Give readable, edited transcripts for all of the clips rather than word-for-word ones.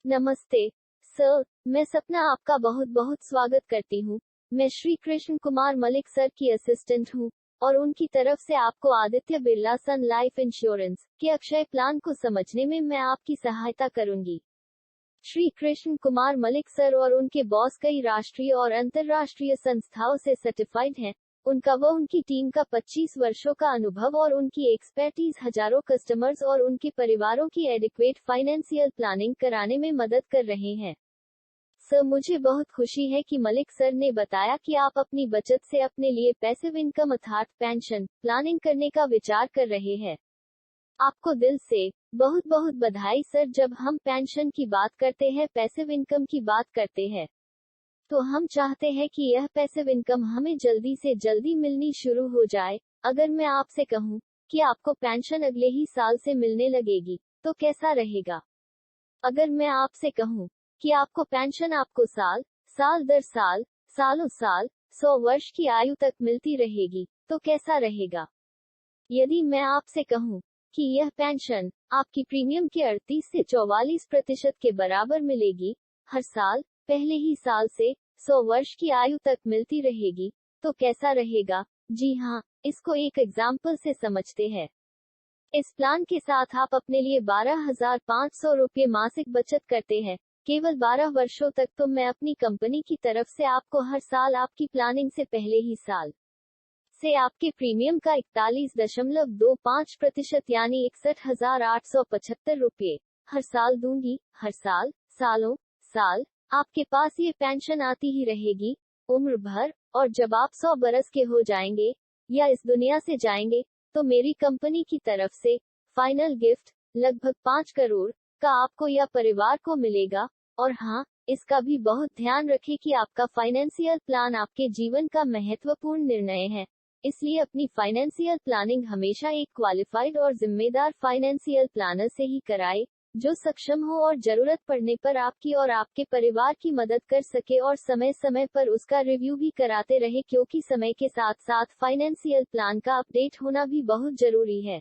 नमस्ते सर, मैं सपना आपका बहुत बहुत स्वागत करती हूँ। मैं श्री कृष्ण कुमार मलिक सर की असिस्टेंट हूँ और उनकी तरफ से आपको आदित्य बिरला सन लाइफ इंश्योरेंस के अक्षय प्लान को समझने में मैं आपकी सहायता करूंगी। श्री कृष्ण कुमार मलिक सर और उनके बॉस कई राष्ट्रीय और अंतर्राष्ट्रीय संस्थाओं से सर्टिफाइड हैं। उनकी टीम का 25 वर्षों का अनुभव और उनकी एक्सपर्टीज हजारों कस्टमर्स और उनके परिवारों की एडिक्वेट फाइनेंशियल प्लानिंग कराने में मदद कर रहे हैं। सर, मुझे बहुत खुशी है कि मलिक सर ने बताया कि आप अपनी बचत से अपने लिए पैसिव इनकम अर्थात पेंशन प्लानिंग करने का विचार कर रहे हैं। आपको दिल से बहुत बहुत बधाई सर। जब हम पेंशन की बात करते हैं, पैसिव इनकम की बात करते हैं, तो हम चाहते हैं कि यह पैसिव इनकम हमें जल्दी से जल्दी मिलनी शुरू हो जाए। अगर मैं आपसे कहूं कि आपको पेंशन अगले ही साल से मिलने लगेगी, तो कैसा रहेगा? अगर मैं आपसे कहूं कि आपको पेंशन आपको साल साल दर साल सालों साल 100 वर्ष की आयु तक मिलती रहेगी, तो कैसा रहेगा? यदि मैं आपसे कहूं कि यह पेंशन आपकी प्रीमियम के 38 से 44% के बराबर मिलेगी, हर साल पहले ही साल से 100 वर्ष की आयु तक मिलती रहेगी, तो कैसा रहेगा? जी हाँ, इसको एक एग्जाम्पल से समझते हैं। इस प्लान के साथ आप अपने लिए 12,500 रुपये मासिक बचत करते हैं, केवल 12 वर्षों तक। तो मैं अपनी कंपनी की तरफ से आपको हर साल आपकी प्लानिंग से पहले ही साल से आपके प्रीमियम का 41.25% यानी 61,875 रुपये हर साल दूंगी। हर साल सालों साल आपके पास ये पेंशन आती ही रहेगी, उम्र भर। और जब आप 100 बरस के हो जाएंगे या इस दुनिया से जाएंगे, तो मेरी कंपनी की तरफ से फाइनल गिफ्ट लगभग 5 करोड़ का आपको या परिवार को मिलेगा। और हाँ, इसका भी बहुत ध्यान रखें कि आपका फाइनेंशियल प्लान आपके जीवन का महत्वपूर्ण निर्णय है, इसलिए अपनी फाइनेंशियल प्लानिंग हमेशा एक क्वालिफाइड और जिम्मेदार फाइनेंशियल प्लानर से ही कराएं, जो सक्षम हो और जरूरत पड़ने पर आपकी और आपके परिवार की मदद कर सके और समय समय पर उसका रिव्यू भी कराते रहे, क्योंकि समय के साथ साथ फाइनेंशियल प्लान का अपडेट होना भी बहुत जरूरी है।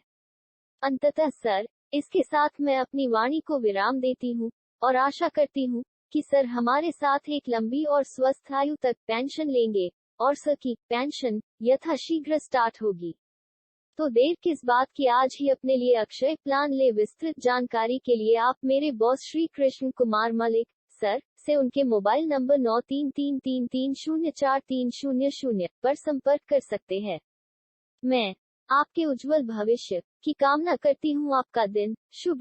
अंततः सर, इसके साथ मैं अपनी वाणी को विराम देती हूँ और आशा करती हूँ कि सर हमारे साथ एक लंबी और स्वस्थ आयु तक पेंशन लेंगे और सर की पेंशन यथाशीघ्र स्टार्ट होगी। तो देर किस बात की, आज ही अपने लिए अक्षय प्लान ले। विस्तृत जानकारी के लिए आप मेरे बॉस श्री कृष्ण कुमार मलिक सर से उनके मोबाइल नंबर 9333304300 पर संपर्क कर सकते हैं। मैं आपके उज्जवल भविष्य की कामना करती हूँ। आपका दिन शुभ रहे।